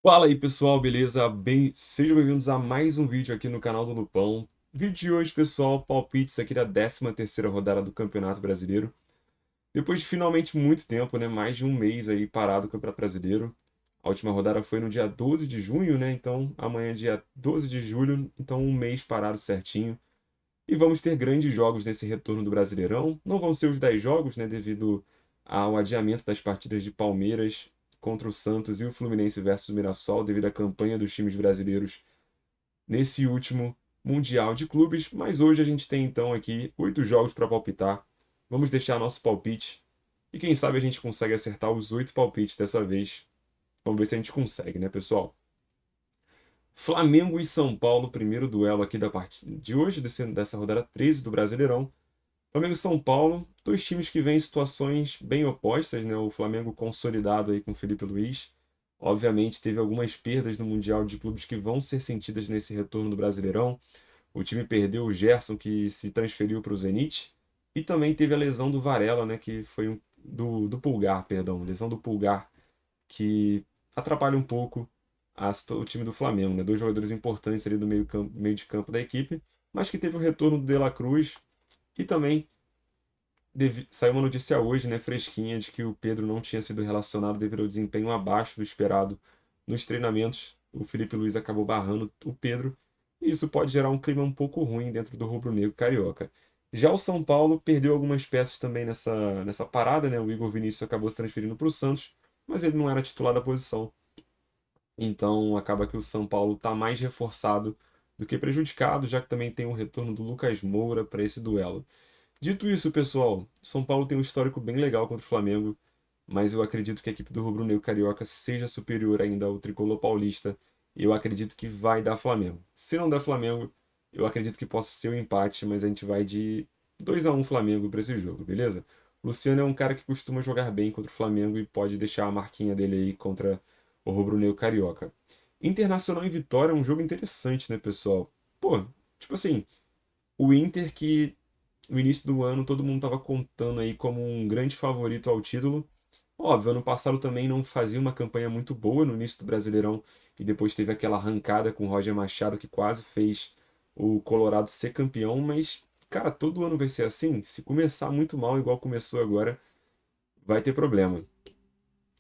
Fala aí pessoal, beleza? Sejam bem-vindos a mais um vídeo aqui no canal do Lupão. Vídeo de hoje, pessoal, palpites aqui da 13ª rodada do Campeonato Brasileiro. Depois de finalmente muito tempo, né? Mais de um mês aí parado o Campeonato Brasileiro. A última rodada foi no dia 12 de junho, né? Então amanhã é dia 12 de julho, então um mês parado certinho. E vamos ter grandes jogos nesse retorno do Brasileirão. Não vão ser os 10 jogos, né, devido ao adiamento das partidas de Palmeiras contra o Santos e o Fluminense versus o Mirassol, devido à campanha dos times brasileiros nesse último Mundial de Clubes. Mas hoje a gente tem então aqui 8 jogos para palpitar. Vamos deixar nosso palpite e quem sabe a gente consegue acertar os 8 palpites dessa vez. Vamos ver se a gente consegue, né, pessoal? Flamengo e São Paulo, primeiro duelo aqui da partida de hoje, dessa rodada 13 do Brasileirão. Flamengo e São Paulo, dois times que vêm em situações bem opostas, né? O Flamengo consolidado aí com o Felipe Luiz. Obviamente teve algumas perdas no Mundial de Clubes que vão ser sentidas nesse retorno do Brasileirão. O time perdeu o Gerson, que se transferiu para o Zenit, e também teve a lesão do Varela, né? Que foi do Pulgar, perdão, lesão do Pulgar, que atrapalha um pouco o time do Flamengo, né? Dois jogadores importantes ali do meio de campo da equipe, mas que teve o retorno do De La Cruz e também saiu uma notícia hoje, né, fresquinha, de que o Pedro não tinha sido relacionado devido ao desempenho abaixo do esperado nos treinamentos. O Felipe Luiz acabou barrando o Pedro, e isso pode gerar um clima um pouco ruim dentro do rubro-negro carioca. Já o São Paulo perdeu algumas peças também nessa parada, né? O Igor Vinícius acabou se transferindo para o Santos, mas ele não era titular da posição. Então acaba que o São Paulo está mais reforçado do que prejudicado, já que também tem o retorno do Lucas Moura para esse duelo. Dito isso, pessoal, São Paulo tem um histórico bem legal contra o Flamengo, mas eu acredito que a equipe do Rubro Negro Carioca seja superior ainda ao Tricolor Paulista, e eu acredito que vai dar Flamengo. Se não der Flamengo, eu acredito que possa ser um empate, mas a gente vai de 2-1 Flamengo para esse jogo, beleza? O Luciano é um cara que costuma jogar bem contra o Flamengo e pode deixar a marquinha dele aí contra o Rubro Negro Carioca. Internacional e Vitória é um jogo interessante, né, pessoal? Pô, tipo assim, o Inter que no início do ano todo mundo estava contando aí como um grande favorito ao título. Óbvio, ano passado também não fazia uma campanha muito boa no início do Brasileirão e depois teve aquela arrancada com o Roger Machado que quase fez o Colorado ser campeão, mas cara, todo ano vai ser assim. Se começar muito mal, igual começou agora, vai ter problema.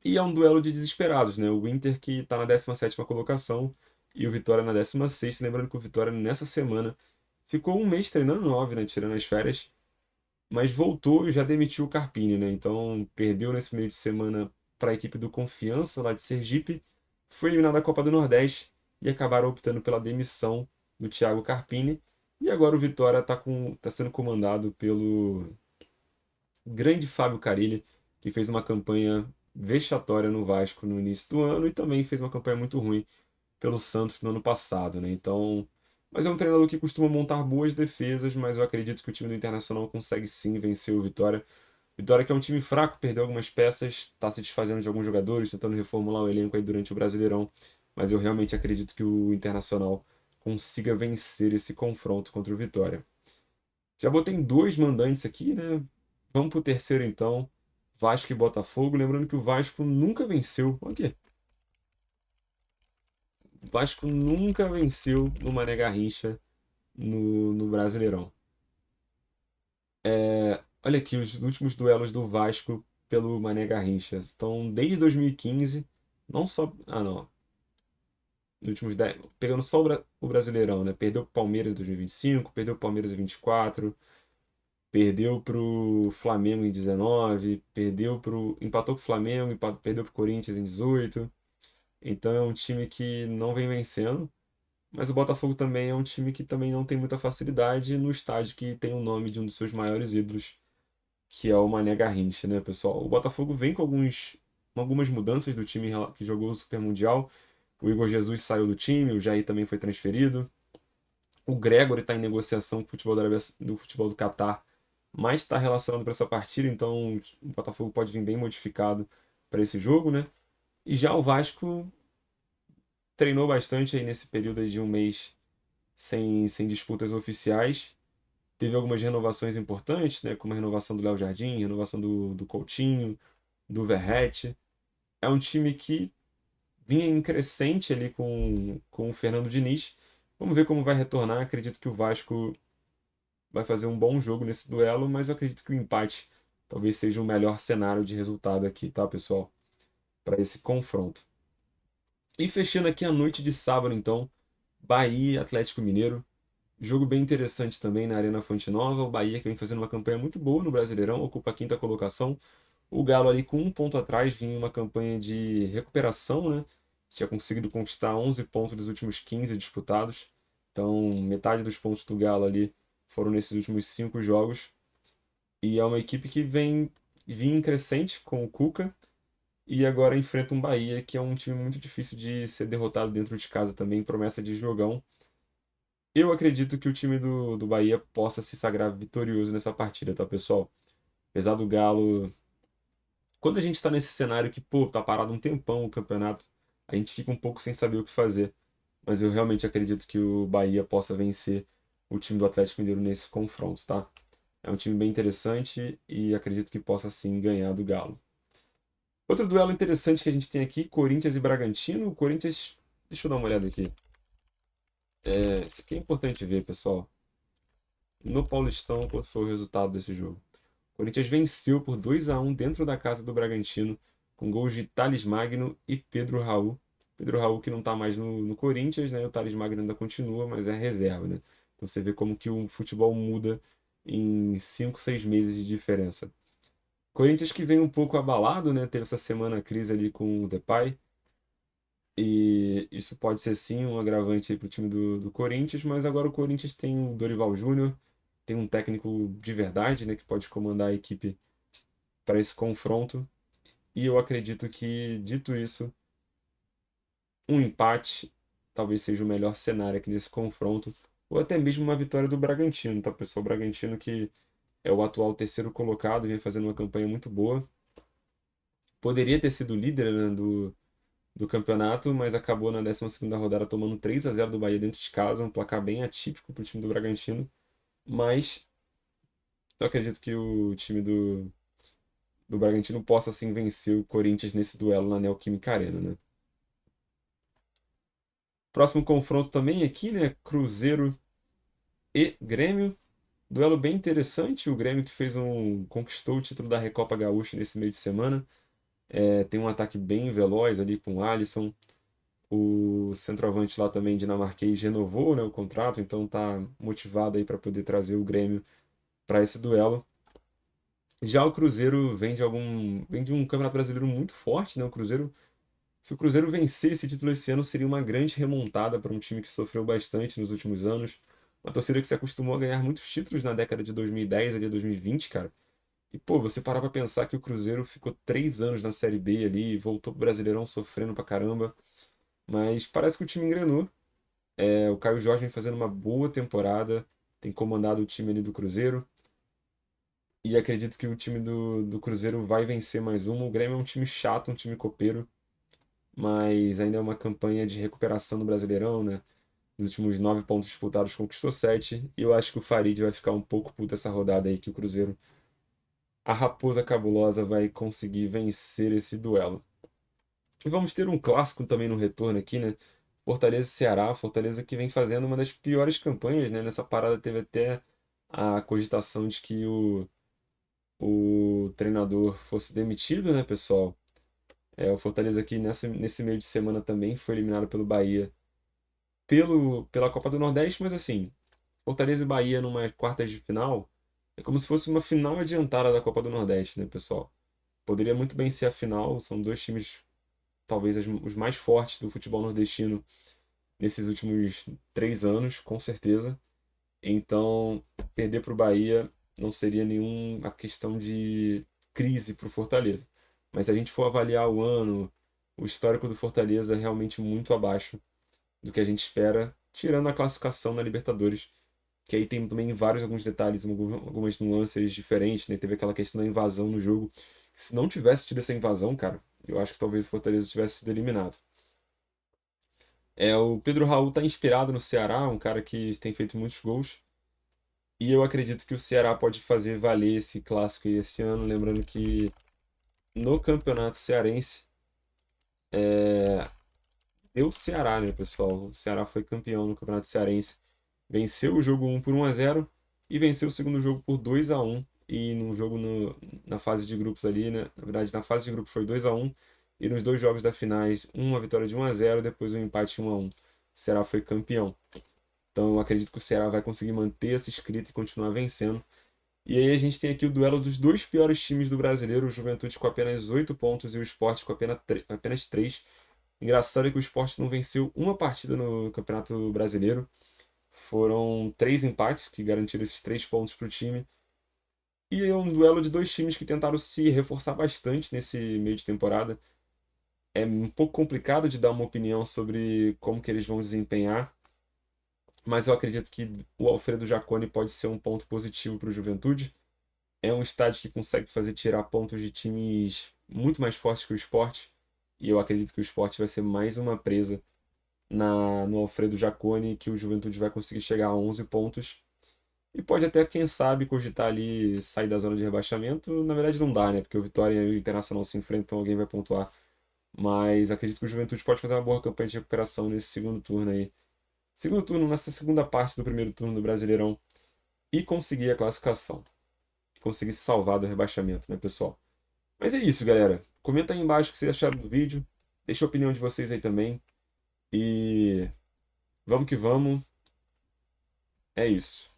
E é um duelo de desesperados, né? O Inter que está na 17ª colocação e o Vitória na 16ª. Lembrando que o Vitória nessa semana ficou um mês treinando 9, né? Tirando as férias, mas voltou e já demitiu o Carpini, né? Então perdeu nesse meio de semana para a equipe do Confiança lá de Sergipe, foi eliminado da Copa do Nordeste e acabaram optando pela demissão do Thiago Carpini. E agora o Vitória tá sendo comandado pelo grande Fábio Carille, que fez uma campanha vexatória no Vasco no início do ano e também fez uma campanha muito ruim pelo Santos no ano passado, né? Então, mas é um treinador que costuma montar boas defesas, mas eu acredito que o time do Internacional consegue sim vencer o Vitória. Vitória que é um time fraco, perdeu algumas peças, está se desfazendo de alguns jogadores, tentando reformular o elenco aí durante o Brasileirão, mas eu realmente acredito que o Internacional consiga vencer esse confronto contra o Vitória. Já botei em dois mandantes aqui, né? Vamos pro terceiro então. Vasco e Botafogo. Lembrando que o Vasco nunca venceu. Olha aqui. O Vasco nunca venceu no Mané Garrincha no Brasileirão. Olha aqui os últimos duelos do Vasco pelo Mané Garrincha. Estão desde 2015. Não só. Ah, não. Nos últimos 10. Pegando só o Brasileirão, né? Perdeu pro Palmeiras em 2025, perdeu pro Palmeiras em 24, perdeu pro Flamengo em 19, empatou com o Flamengo, perdeu pro Corinthians em 18. Então é um time que não vem vencendo. Mas o Botafogo também é um time que também não tem muita facilidade no estádio que tem o nome de um dos seus maiores ídolos, que é o Mané Garrincha, né, pessoal? O Botafogo vem com algumas mudanças do time que jogou o Super Mundial. O Igor Jesus saiu do time, o Jair também foi transferido. O Gregory está em negociação com o futebol do futebol do Catar, mas está relacionado para essa partida, então o Botafogo pode vir bem modificado para esse jogo, né? E já o Vasco treinou bastante aí nesse período aí de um mês sem disputas oficiais. Teve algumas renovações importantes, né? Como a renovação do Léo Jardim, renovação do Coutinho, do Verratti. É um time que vinha em crescente ali com o Fernando Diniz. Vamos ver como vai retornar. Acredito que o Vasco vai fazer um bom jogo nesse duelo, mas eu acredito que o empate talvez seja o melhor cenário de resultado aqui, tá, pessoal? Para esse confronto. E fechando aqui a noite de sábado, então, Bahia e Atlético Mineiro. Jogo bem interessante também na Arena Fonte Nova. O Bahia que vem fazendo uma campanha muito boa no Brasileirão, ocupa a quinta colocação. O Galo ali com um ponto atrás vinha uma campanha de recuperação, né? Tinha conseguido conquistar 11 pontos dos últimos 15 disputados. Então, metade dos pontos do Galo ali foram nesses últimos 5 jogos. E é uma equipe que vinha em crescente com o Cuca e agora enfrenta um Bahia que é um time muito difícil de ser derrotado dentro de casa também, promessa de jogão. Eu acredito que o time do Bahia possa se sagrar vitorioso nessa partida, tá, pessoal? Apesar do Galo. Quando a gente está nesse cenário que, pô, tá parado um tempão o campeonato, a gente fica um pouco sem saber o que fazer. Mas eu realmente acredito que o Bahia possa vencer o time do Atlético Mineiro nesse confronto, tá? É um time bem interessante e acredito que possa sim ganhar do Galo. Outro duelo interessante que a gente tem aqui, Corinthians e Bragantino. O Corinthians. Deixa eu dar uma olhada aqui. Isso aqui é importante ver, pessoal. No Paulistão, qual foi o resultado desse jogo? O Corinthians venceu por 2-1 dentro da casa do Bragantino, com gols de Thales Magno e Pedro Raul. Pedro Raul que não está mais no Corinthians, né? O Thales Magno ainda continua, mas é reserva, né? Então você vê como que o futebol muda em 5, 6 meses de diferença. Corinthians que vem um pouco abalado, né? Teve essa semana a crise ali com o Depay. E isso pode ser sim um agravante para o time do Corinthians, mas agora o Corinthians tem o Dorival Júnior, tem um técnico de verdade, né, que pode comandar a equipe para esse confronto. E eu acredito que, dito isso, um empate talvez seja o melhor cenário aqui nesse confronto, ou até mesmo uma vitória do Bragantino, tá, pessoal? O Bragantino que é o atual terceiro colocado, vem fazendo uma campanha muito boa. Poderia ter sido líder, né, do campeonato, mas acabou na 12ª rodada tomando 3-0 do Bahia dentro de casa, um placar bem atípico para o time do Bragantino, mas eu acredito que o time do Bragantino possa sim vencer o Corinthians nesse duelo na Neoquímica Arena, né? Próximo confronto também aqui, né? Cruzeiro e Grêmio. Duelo bem interessante. O Grêmio que conquistou o título da Recopa Gaúcha nesse meio de semana. Tem um ataque bem veloz ali com o Alisson. O centroavante lá também dinamarquês renovou, né, o contrato, então tá motivado aí para poder trazer o Grêmio para esse duelo. Já o Cruzeiro vem de um Campeonato Brasileiro muito forte, né? Se o Cruzeiro vencer esse título esse ano, seria uma grande remontada para um time que sofreu bastante nos últimos anos. Uma torcida que se acostumou a ganhar muitos títulos na década de 2010 ali 2020, cara. E, pô, você parar pra pensar que o Cruzeiro ficou 3 anos na Série B ali, voltou pro Brasileirão sofrendo pra caramba. Mas parece que o time engrenou. O Caio Jorge vem fazendo uma boa temporada, tem comandado o time ali do Cruzeiro. E acredito que o time do Cruzeiro vai vencer mais uma. O Grêmio é um time chato, um time copeiro, mas ainda é uma campanha de recuperação do Brasileirão, né? Nos últimos 9 pontos disputados, conquistou 7. E eu acho que o Farid vai ficar um pouco puto essa rodada aí, que o Cruzeiro, a Raposa Cabulosa, vai conseguir vencer esse duelo. E vamos ter um clássico também no retorno aqui, né? Fortaleza e Ceará. Fortaleza que vem fazendo uma das piores campanhas, né? Nessa parada teve até a cogitação de que o treinador fosse demitido, né, pessoal? O Fortaleza aqui nesse meio de semana também foi eliminado pelo Bahia pela Copa do Nordeste, mas assim, Fortaleza e Bahia numa quartas de final é como se fosse uma final adiantada da Copa do Nordeste, né, pessoal? Poderia muito bem ser a final, são dois times, talvez os mais fortes do futebol nordestino nesses últimos 3 anos, com certeza. Então, perder para o Bahia não seria nenhuma questão de crise para o Fortaleza. Mas se a gente for avaliar o ano, o histórico do Fortaleza é realmente muito abaixo do que a gente espera, tirando a classificação na Libertadores, que aí tem também alguns detalhes, algumas nuances diferentes, né? Teve aquela questão da invasão no jogo. Se não tivesse tido essa invasão, cara, eu acho que talvez o Fortaleza tivesse sido eliminado. O Pedro Raul tá inspirado no Ceará, um cara que tem feito muitos gols. E eu acredito que o Ceará pode fazer valer esse clássico aí esse ano, lembrando que no Campeonato Cearense deu o Ceará, né, pessoal? O Ceará foi campeão no Campeonato Cearense. Venceu o jogo 1 por 1-0 e venceu o segundo jogo por 2-1. E no jogo na fase de grupos ali, né? Na verdade, na fase de grupos foi 2-1. E nos dois jogos da finais, uma vitória de 1-0, depois um empate 1-1. O Ceará foi campeão. Então eu acredito que o Ceará vai conseguir manter essa escrita e continuar vencendo. E aí a gente tem aqui o duelo dos dois piores times do brasileiro, o Juventude com apenas 8 pontos e o Sport com apenas 3. Engraçado é que o Sport não venceu uma partida no Campeonato Brasileiro. Foram 3 empates que garantiram esses 3 pontos para o time. E é um duelo de dois times que tentaram se reforçar bastante nesse meio de temporada. É um pouco complicado de dar uma opinião sobre como que eles vão desempenhar, mas eu acredito que o Alfredo Jaconi pode ser um ponto positivo para o Juventude. É um estádio que consegue fazer tirar pontos de times muito mais fortes que o Sport. E eu acredito que o Sport vai ser mais uma presa no Alfredo Jaconi, que o Juventude vai conseguir chegar a 11 pontos. E pode até, quem sabe, cogitar ali sair da zona de rebaixamento. Na verdade não dá, né? Porque o Vitória e o Internacional se enfrentam, alguém vai pontuar. Mas acredito que o Juventude pode fazer uma boa campanha de recuperação nesse segundo turno aí. Segundo turno, nessa segunda parte do primeiro turno do Brasileirão. E conseguir a classificação. Conseguir se salvar do rebaixamento, né, pessoal? Mas é isso, galera. Comenta aí embaixo o que vocês acharam do vídeo. Deixa a opinião de vocês aí também. E vamos que vamos. É isso.